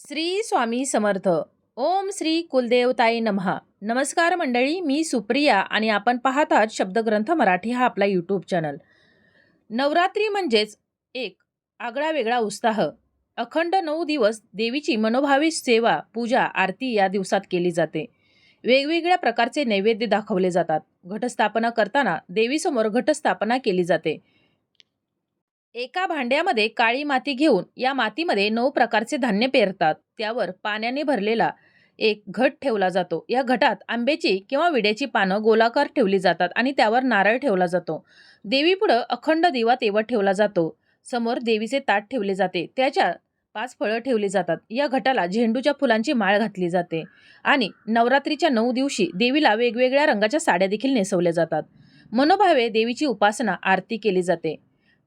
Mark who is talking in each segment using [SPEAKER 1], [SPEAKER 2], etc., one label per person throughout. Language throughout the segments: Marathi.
[SPEAKER 1] श्री स्वामी समर्थ. ओम श्री कुलदेवताय नमः. नमस्कार मंडळी, मी सुप्रिया आणि आपण पाहत आहात शब्दग्रंथ मराठी हा आपला यूट्यूब चॅनल. नवरात्री म्हणजेच एक आगळा वेगळा उत्साह. अखंड 9 दिवस देवीची मनोभावी सेवा, पूजा, आरती या दिवसात केली जाते. वेगवेगळ्या प्रकारचे नैवेद्य दाखवले जातात. घटस्थापना करताना देवीसमोर घटस्थापना केली जाते. एका भांड्यामध्ये काळी माती घेऊन या मातीमध्ये 9 प्रकारचे धान्य पेरतात. त्यावर पाण्याने भरलेला एक घट ठेवला जातो. या घटात आंब्याची किंवा विड्याची पानं गोलाकार ठेवली जातात आणि त्यावर नारळ ठेवला जातो. देवीपुढं अखंड दिवा तेवत ठेवला जातो. समोर देवीचे ताट ठेवले जाते. त्याच्या 5 फळं ठेवली जातात. या घटाला झेंडूच्या फुलांची माळ घातली जाते आणि नवरात्रीच्या 9 दिवशी देवीला वेगवेगळ्या रंगाच्या साड्या देखील नेसवल्या जातात. मनोभावे देवीची उपासना, आरती केली जाते.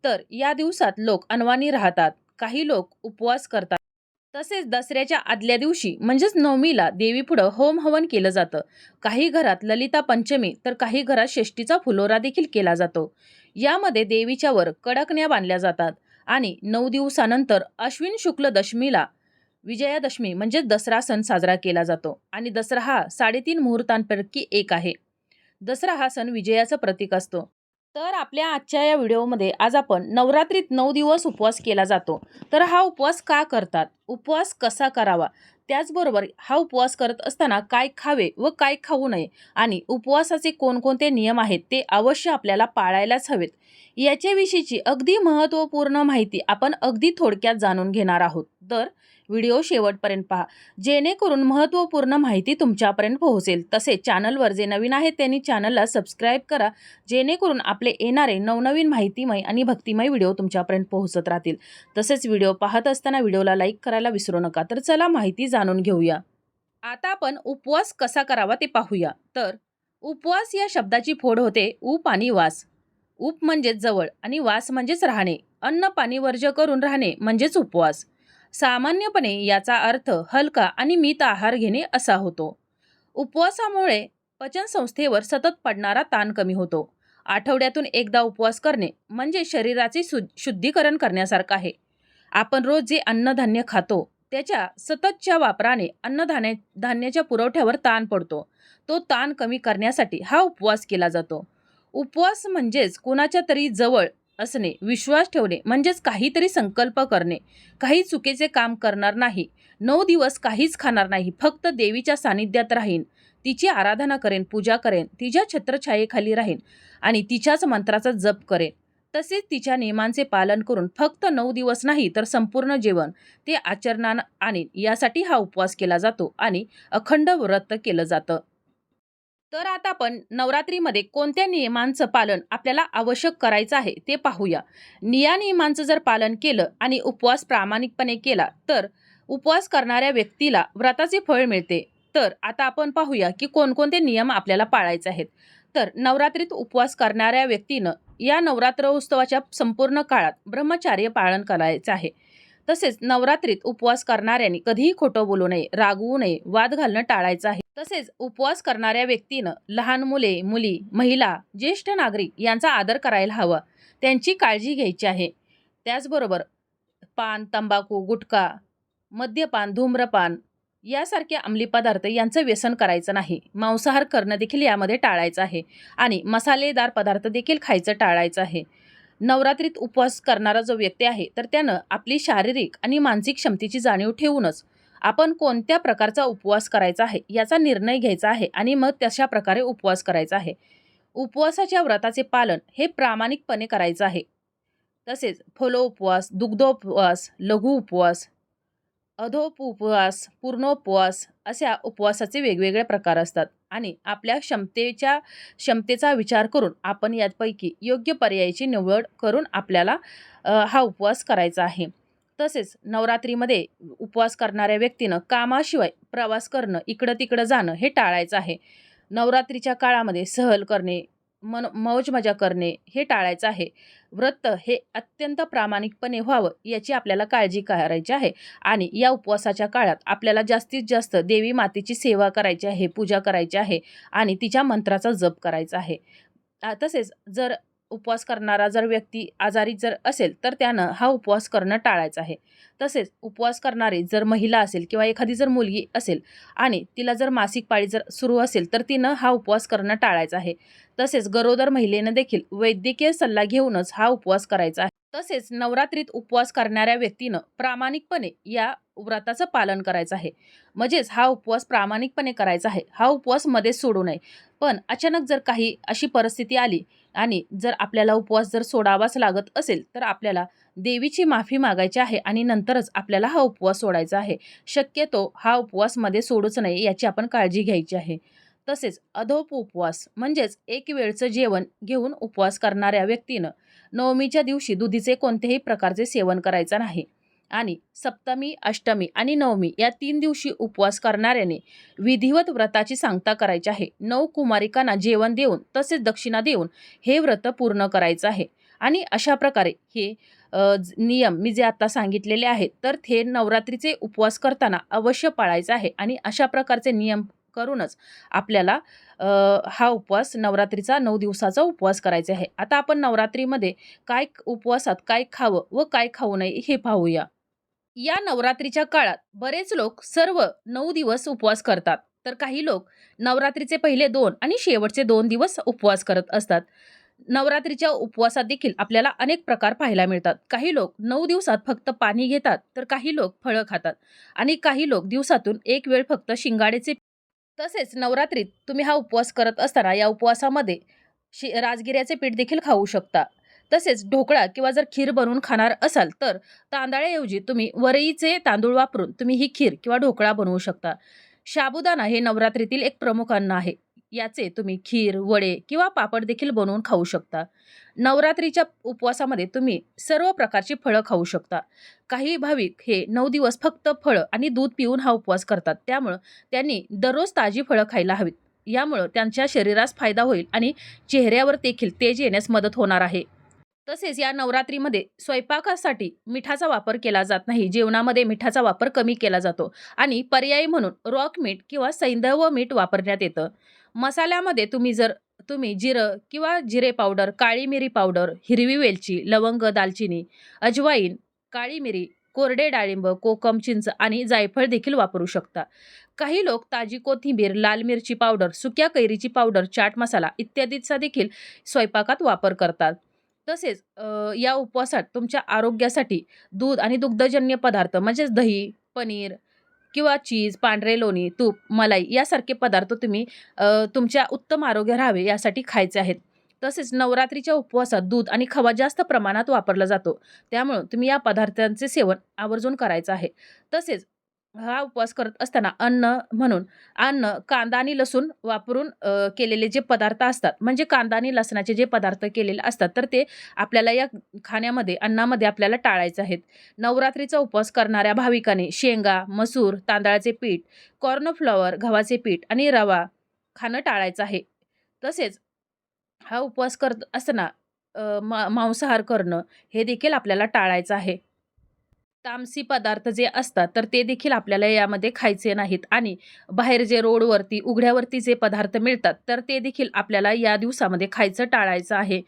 [SPEAKER 1] तर या दिवसात लोक अनवाणी राहतात. काही लोक उपवास करतात. तसेच दसऱ्याच्या आदल्या दिवशी म्हणजेच नवमीला देवीपुढं होम हवन केलं जातं. काही घरात ललिता पंचमी तर काही घरात षष्टीचा फुलोरा देखील केला जातो. यामध्ये देवीच्या वर कडकण्या बांधल्या जातात आणि 9 दिवसानंतर अश्विन शुक्ल दशमीला विजयादशमी म्हणजे दसरा सण साजरा केला जातो आणि दसरा हा 3.5 मुहूर्तांपैकी एक आहे. दसरा हा सण विजयाचं प्रतीक असतो. तर आपल्या आजच्या या व्हिडिओमध्ये आज आपण नवरात्रीत 9 दिवस उपवास केला जातो. तर हा उपवास का करतात? उपवास कसा करावा? त्याचबरोबर हा उपवास करत असताना काय खावे व काय खाऊ नये आणि उपवासाचे कोणकोणते नियम आहेत ते अवश्य आपल्याला पाळायलाच हवेत. याच्याविषयीची अगदी महत्त्वपूर्ण माहिती आपण अगदी थोडक्यात जाणून घेणार आहोत. तर व्हिडिओ शेवटपर्यंत पहा, जेणेकरून महत्त्वपूर्ण माहिती तुमच्यापर्यंत पोहोचेल. तसेच चॅनलवर जे नवीन आहेत त्यांनी चॅनलला सबस्क्राईब करा, जेणेकरून आपले येणारे नवनवीन माहितीमय आणि भक्तिमय व्हिडिओ तुमच्यापर्यंत पोहोचत राहतील. तसेच व्हिडिओ पाहत असताना व्हिडिओला लाईक करायला विसरू नका. तर चला माहिती जाणून घेऊया. आता आपण उपवास कसा करावा ते पाहूया. तर उपवास या शब्दाची फोड होते उप आणि वास. उप म्हणजेच जवळ आणि वास म्हणजेच राहणे. अन्न पाणी वर्ज्य करून राहणे म्हणजेच उपवास. सामान्यपणे याचा अर्थ हलका आणि मित आहार घेणे असा होतो. उपवासामुळे पचनसंस्थेवर सतत पडणारा ताण कमी होतो. आठवड्यातून एकदा उपवास करणे म्हणजे शरीराचे शुद्धीकरण करण्यासारखं आहे. आपण रोज जे अन्नधान्य खातो त्याच्या सततच्या वापराने धान्याच्या पुरवठ्यावर ताण पडतो. तो ताण कमी करण्यासाठी हा उपवास केला जातो. उपवास म्हणजेच कुणाच्या तरी जवळ असणे, विश्वास ठेवणे म्हणजेच काहीतरी संकल्प करणे. काही चुकीचे काम करणार नाही. 9 दिवस काहीच खाणार नाही. फक्त देवीच्या सानिध्यात राहीन, तिची आराधना करेन, पूजा करेन, तिच्या छत्रछायेखाली राहीन आणि तिच्याच मंत्राचा जप करेन. तसेच तिच्या नियमांचे पालन करून फक्त 9 दिवस नाही तर संपूर्ण जीवन ते आचरणात आणीन, यासाठी हा उपवास केला जातो आणि अखंड व्रत केलं जातं. तर आता आपण नवरात्रीमध्ये कोणत्या नियमांचं पालन आपल्याला आवश्यक करायचं आहे ते पाहूया. या नियमांचं जर पालन केलं आणि उपवास प्रामाणिकपणे केला तर उपवास करणाऱ्या व्यक्तीला व्रताचे फळ मिळते. तर आता आपण पाहूया की कोणकोणते नियम आपल्याला पाळायचे आहेत. तर नवरात्रीत उपवास करणाऱ्या व्यक्तीनं या नवरात्रोत्सवाच्या संपूर्ण काळात ब्रह्मचर्य पालन करायचं आहे. तसेच नवरात्रीत उपवास करणाऱ्यांनी कधीही खोटं बोलू नये, रागवू नये, वाद घालणं टाळायचं आहे. तसेच उपवास करणाऱ्या व्यक्तीनं लहान मुले, मुली, महिला, ज्येष्ठ नागरिक यांचा आदर करायला हवा. त्यांची काळजी घ्यायची आहे. त्याचबरोबर पान, तंबाखू, गुटखा, मद्यपान, धूम्रपान यासारखे अंमली पदार्थ यांचं व्यसन करायचं नाही. मांसाहार करणं देखील यामध्ये टाळायचं आहे आणि मसालेदार पदार्थ देखील खायचं टाळायचं आहे. नवरात्रीत उपवास करणारा जो व्यक्ती आहे तर त्यानं आपली शारीरिक आणि मानसिक क्षमतेची जाणीव ठेवूनच आपण कोणत्या प्रकारचा उपवास करायचा आहे याचा निर्णय घ्यायचा आहे आणि मग तशा प्रकारे उपवास करायचा आहे. उपवासाच्या व्रताचे पालन हे प्रामाणिकपणे करायचं आहे. तसेच फलोपवास, दुग्धोपवास, लघु उपवास, अधोपवास, पूर्णोपवास अशा उपवासाचे वेगवेगळे प्रकार असतात आणि आपल्या क्षमतेचा विचार करून आपण यापैकी योग्य पर्यायाची निवड करून आपल्याला हा उपवास करायचा आहे. तसेच नवरात्रीमध्ये उपवास करणाऱ्या व्यक्तीनं कामाशिवाय प्रवास करणं, इकडं तिकडं जाणं हे टाळायचं आहे. नवरात्रीच्या काळामध्ये सहल करणे, मौज मजा करणे हे टाळायचं आहे. व्रत हे अत्यंत प्रामाणिकपणे व्हावं याची आपल्याला काळजी करायची आहे आणि या उपवासाच्या काळात आपल्याला जास्तीत जास्त देवी मातेची सेवा करायची आहे, पूजा करायची आहे आणि तिच्या मंत्राचा जप करायचा आहे. तसेच जर उपवास करणारा जर व्यक्ती आजारी जर असेल तर त्यानं हा उपवास करणं टाळायचं आहे. तसेच उपवास करणारी जर महिला असेल किंवा एखादी जर मुलगी असेल आणि तिला जर मासिक पाळी जर सुरू असेल तर तिनं हा उपवास करणं टाळायचा आहे. तसेच गरोदर महिलेनं देखील वैद्यकीय सल्ला घेऊनच हा उपवास करायचा आहे. तसेच नवरात्रीत उपवास करणाऱ्या व्यक्तीनं प्रामाणिकपणे या व्रताचं पालन करायचं आहे. म्हणजेच हा उपवास प्रामाणिकपणे करायचा आहे. हा उपवास मध्येच सोडू नये. पण अचानक जर काही अशी परिस्थिती आली आणि जर आपल्याला उपवास जर सोडावाच लागत असेल तर आपल्याला देवीची माफी मागायची आहे आणि नंतरच आपल्याला हा उपवास सोडायचा आहे. शक्यतो हा उपवास मध्ये सोडूच नये याची आपण काळजी घ्यायची आहे. तसेच अधोप उपवास म्हणजेच एक वेळचं जेवण घेऊन उपवास करणाऱ्या व्यक्तीनं नवमीच्या दिवशी दुधीचे कोणत्याही प्रकारचे सेवन करायचं नाही. आणि सप्तमी, अष्टमी आणि नवमी या 3 दिवशी उपवास करणाऱ्याने विधिवत व्रताची सांगता करायची आहे. 9 कुमारिकांना जेवण देऊन तसेच दक्षिणा देऊन हे व्रत पूर्ण करायचं आहे. आणि अशा प्रकारे हे नियम मी जे आता सांगितलेले आहेत तर ते नवरात्रीचे उपवास करताना अवश्य पाळायचं आहे. आणि अशा प्रकारचे नियम करूनच आपल्याला हा उपवास नवरात्रीचा 9 दिवसाचा उपवास करायचा आहे. आता आपण नवरात्रीमध्ये काय उपवासात काय खावं व काय खाऊ नये हे पाहूया. या नवरात्रीच्या काळात बरेच लोक सर्व 9 दिवस उपवास करतात. तर काही लोक नवरात्रीचे पहिले 2 आणि शेवटचे 2 दिवस उपवास करत असतात. नवरात्रीच्या उपवासात देखील आपल्याला अनेक प्रकार पाहायला मिळतात. काही लोक 9 दिवसात फक्त पाणी घेतात, तर काही लोक फळं खातात आणि काही लोक दिवसातून एक वेळ फक्त शिंगाड्याचे. तसेच नवरात्रीत तुम्ही हा उपवास करत असताना या उपवासामध्ये राजगिऱ्याचे पीठ देखील खाऊ शकता. तसेच ढोकळा किंवा जर खीर बनवून खाणार असाल तर तांदळाऐवजी तुम्ही वरईचे तांदूळ वापरून तुम्ही ही खीर किंवा ढोकळा बनवू शकता. साबुदाणा हे नवरात्रीतील एक प्रमुख अन्न आहे. याचे तुम्ही खीर, वडे किंवा पापड देखील बनवून खाऊ शकता. नवरात्रीच्या उपवासामध्ये तुम्ही सर्व प्रकारची फळं खाऊ शकता. काही भाविक हे 9 दिवस फक्त फळं आणि दूध पिऊन हा उपवास करतात. त्यामुळं त्यांनी दररोज ताजी फळं खायला हवीत. यामुळं त्यांच्या शरीरास फायदा होईल आणि चेहऱ्यावर देखील तेज येण्यास मदत होणार आहे. तसेच या नवरात्रीमध्ये स्वयंपाकासाठी मिठाचा वापर केला जात नाही. जेवणामध्ये मिठाचा वापर कमी केला जातो आणि पर्यायी म्हणून रॉक मीठ किंवा सैंधव मीठ वापरण्यात येतं. मसाल्यामध्ये तुम्ही जिरं किंवा जिरे पावडर, काळी मिरी पावडर, हिरवी वेलची, लवंग, दालचिनी, अजवाईन, काळी मिरी, कोरडे डाळिंब, कोकम, चिंच आणि जायफळ देखील वापरू शकता. काही लोक ताजी कोथिंबीर, लाल मिरची पावडर, सुक्या कैरीची पावडर, चाट मसाला इत्यादीचा देखील स्वयंपाकात वापर करतात. तसेच या उपवासात तुमच्या आरोग्यासाठी दूध आणि दुग्धजन्य पदार्थ म्हणजेच दही, पनीर किंवा चीज, पांढरे लोणी, तूप, मलाई यासारखे पदार्थ तुम्ही तुमच्या उत्तम आरोग्य राहावे यासाठी खायचे आहेत. तसेच नवरात्रीच्या उपवासात दूध आणि खवा जास्त प्रमाणात वापरला जातो. त्यामुळं तुम्ही या पदार्थांचे सेवन आवर्जून करायचं आहे. तसेच हा उपवास करत असताना अन्न, कांदा आणि लसूण वापरून केलेले जे पदार्थ असतात, म्हणजे कांदा आणि लसणाचे जे पदार्थ केलेले असतात, तर ते आपल्याला या अन्नामध्ये आपल्याला टाळायचे आहेत. नवरात्रीचा उपवास करणाऱ्या भाविकाने शेंगा, मसूर, तांदळाचे पीठ, कॉर्नफ्लॉवर, गव्हाचे पीठ आणि रवा खाणं टाळायचं आहे. तसेच हा उपवास करत असताना मांसाहार करणं हे देखील आपल्याला टाळायचं आहे. तामसी पदार्थ जे असतात तर ते देखील आपल्याला यामध्ये खायचे नाहीत आणि बाहेर जे रोडवरती, उघड्यावरती जे पदार्थ मिळतात तर ते देखील आपल्याला या दिवसामध्ये खायचं टाळायचं आहे.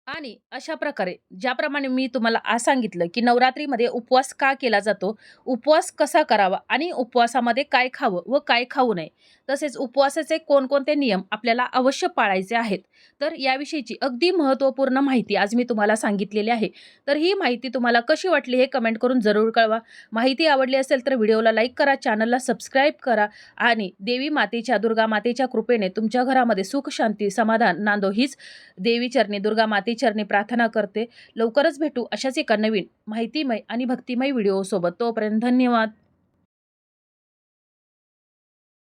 [SPEAKER 1] आणि अशा प्रकारे ज्याप्रमाणे मी तुम्हाला आज सांगितलं, की नवरात्रीमध्ये उपवास का केला जातो, उपवास कसा करावा आणि उपवासामध्ये काय खावं व काय खाऊ नये. तसेच उपवासाचे कोणकोणते नियम आपल्याला अवश्य पाळायचे आहेत. तर याविषयीची अगदी महत्त्वपूर्ण माहिती आज मी तुम्हाला सांगितलेली आहे. तर ही माहिती तुम्हाला कशी वाटली हे कमेंट करून जरूर कळवा. माहिती आवडली असेल तर व्हिडिओला लाईक करा, चॅनलला सबस्क्राईब करा आणि देवी मातेच्या, दुर्गा मातेच्या कृपेने तुमच्या घरामध्ये सुख, शांती, समाधान नांदो हीच देवी चरणी, दुर्गा माते चरणी प्रार्थना करते. लवकरच भेटू अशाच एका नवीन माहितीमय आणि भक्तिमय व्हिडिओसोबत. तोपर्यंत धन्यवाद.